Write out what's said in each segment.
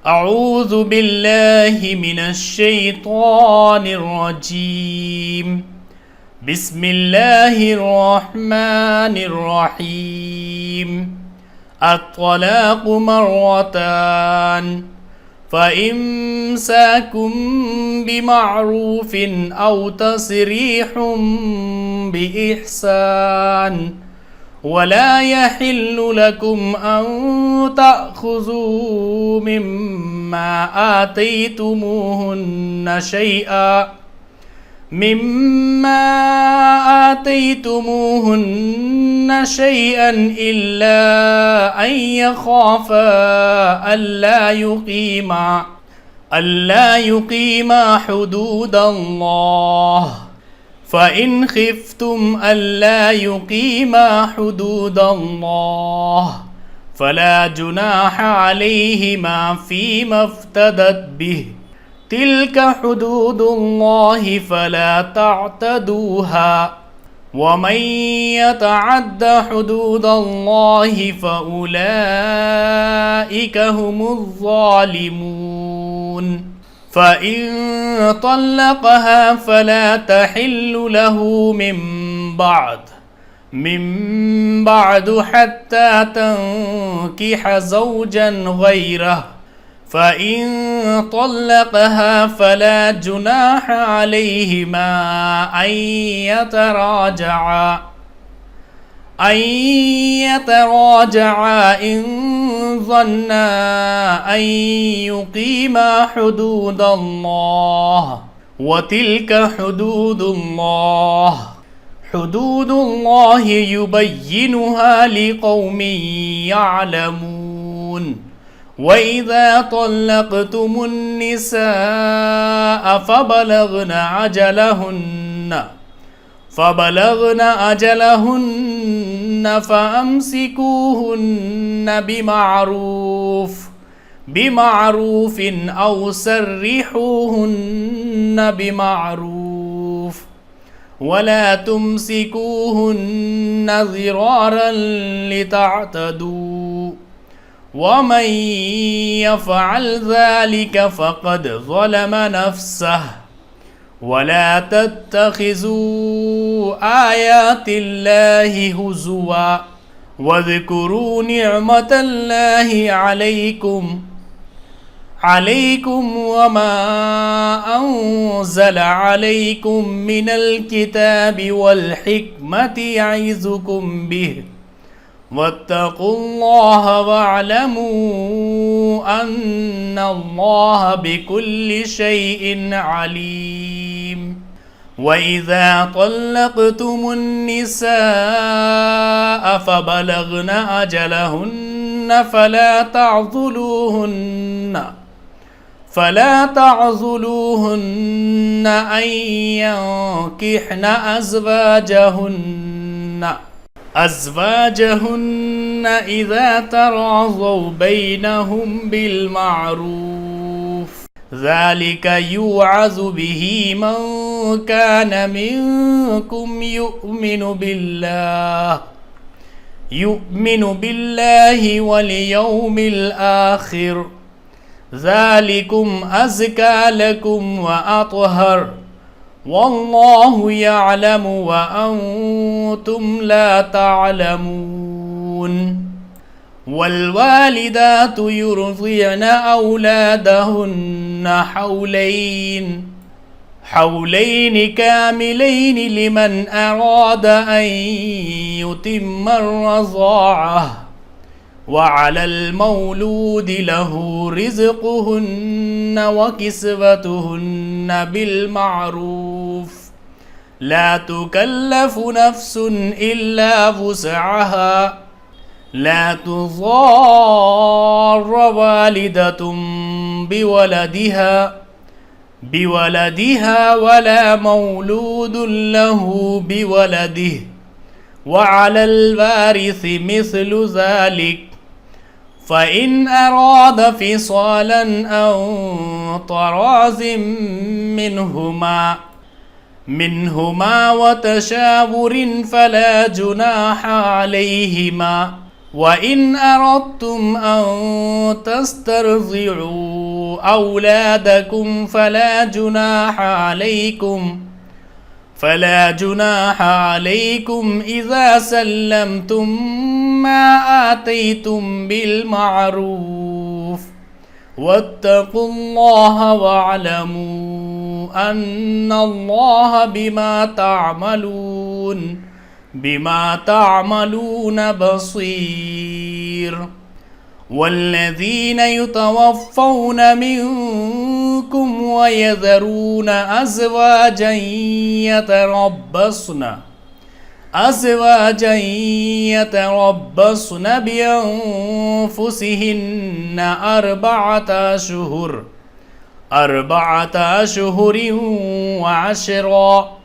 أعوذ بالله من الشيطان الرجيم بسم الله الرحمن الرحيم الطلاق مرتان فإمساكم بمعروف أو تسريح بإحسان ولا يحل لكم أن تأخذوا مما آتيتموهن شيئا إلا أن يخافا ألا يقيما حدود الله فإن خفتم ألا يقيما حدود الله فلا جناح عليهما فيما افتدت به تلك حدود الله فلا تعتدوها ومن يتعد حدود الله فأولئك هم الظالمون فإن طلقها فلا تحل له من بعد حتى تنكح زوجا غيره فإن طلقها فلا جناح عليهما أن يتراجعا إن ظنا أن يقيما حدود الله وتلك حدود الله يبينها لقوم يعلمون وإذا طلقتم النساء فبلغن أجلهن فأمسكوهن بمعروف أو سرحوهن بمعروف ولا تمسكوهن ضرارا لتعتدوا ومن يفعل ذلك فقد ظلم نفسه ولا تتخذوا آيات الله هزوا واذكروا نعمة الله عليكم وما أنزل عليكم من الكتاب والحكمة يعظكم به واتقوا الله واعلموا أن الله بكل شيء عليم وإذا طلقتم النساء فبلغن أجلهن فلا تعضلوهن أن ينكحن أزواجهن إذا تراضوا بينهم بالمعروف ذلك يوعظ به من كان منكم يؤمن بالله واليوم الآخر ذلكم أزكى لكم وأطهر والله يعلم وأنتم لا تعلمون والوالدات يرضعن أولادهن حولين كاملين لمن أراد أن يتم الرضاعة وعلى المولود له رزقهن وكسوتهن بالمعروف لا تكلف نفس إلا وسعها لا تضار والدة بولدها ولا مولود له بولده وعلى الوارث مثل ذلك فإن أراد فصالا أو طراز منهما وتشاور فلا جناح عليهما وإن أردتم أن تسترضعوا أولادكم فلا جناح عليكم إذا سلمتم ما آتيتم بالمعروف واتقوا الله واعلموا أن الله بما تعملون بصير. والذين يتوفون منكم ويذرون أزواجا يتربصن بأنفسهن أربعة أشهر وعشرا،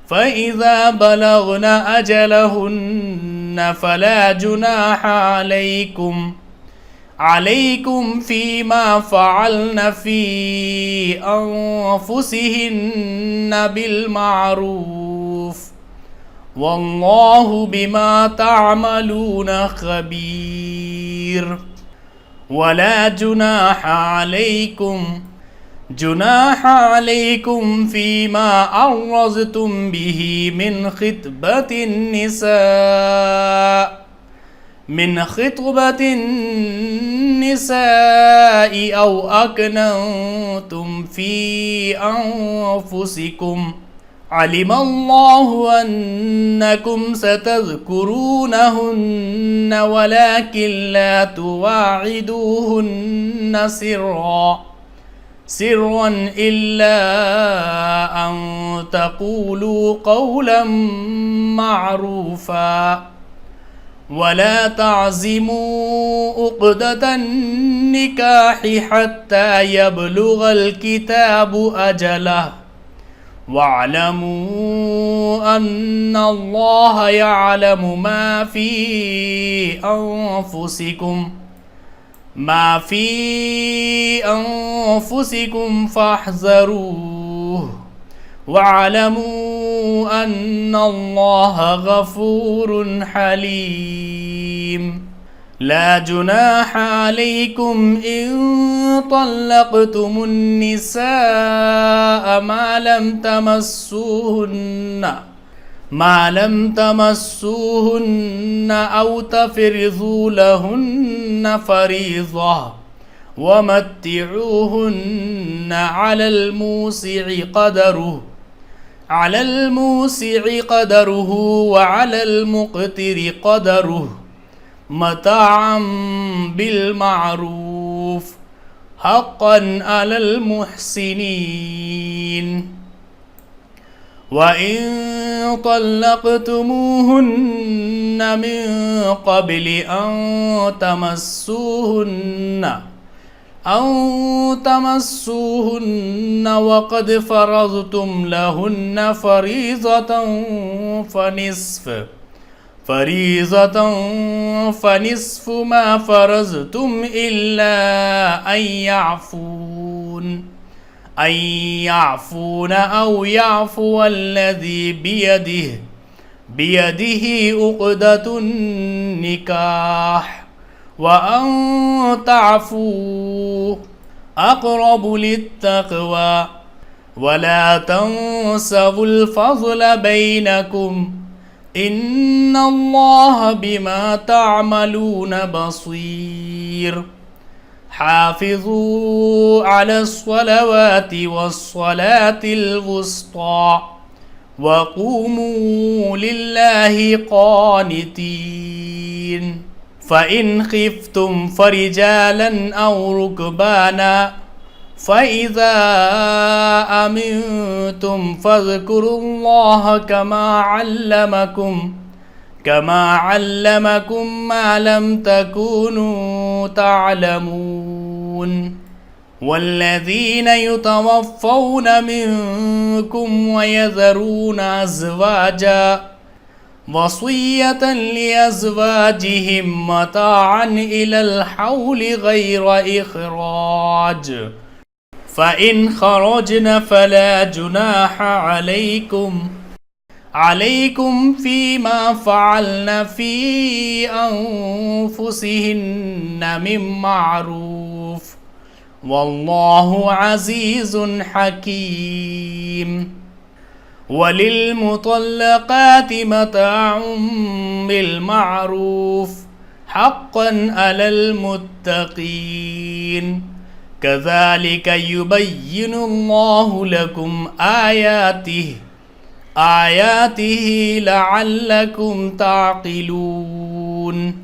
فإذا بلغن أجلهن فلا جناح عليكم فيما فعلن في أنفسهن بالمعروف والله بما تعملون خبير. ولا جناح عليكم فيما عرضتم به من خطبة النساء أو أكننتم في أنفسكم علم الله أنكم ستذكرونهن ولكن لا تواعدوهن سرا إلا أن تقولوا قولا معروفا ولا تعزموا عقدة النكاح حتى يبلغ الكتاب أجله واعلموا أن الله يعلم ما في أنفسكم فاحذروه واعلموا أن الله غفور حليم. لا جناح عليكم إن طلقتم النساء ما لم تمسوهن أو تفرضوا لهن فريضة ومتعوهن على الموسع قدره وعلى المقتر قدره متاعا بالمعروف حقا على المحسنين. وإن طلقتموهن من قبل أن تمسوهن وقد فرضتم لهن فنصف ما فرضتم إلا أن يعفون أو يعفو الذي بيده عقدة النكاح وأن تعفوا أقرب للتقوى ولا تنسوا الفضل بينكم إن الله بما تعملون بصير. حافظوا على الصلوات والصلاة الوسطى وقوموا لله قانتين. فإن خفتم فرجالا أو ركبانا فإذا أمنتم فاذكروا الله كما علمكم ما لم تكونوا تعلمون. والذين يتوفون منكم ويذرون أزواجا وصية لأزواجهم متاعا إلى الحول غير إخراج فإن خرجن فلا جناح عليكم عليكم فيما فعلن في أنفسهن من معروف والله عزيز حكيم وللمطلقات متاع بالمعروف حقا على المتقين كذلك يبين الله لكم آياته لعلكم تعقلون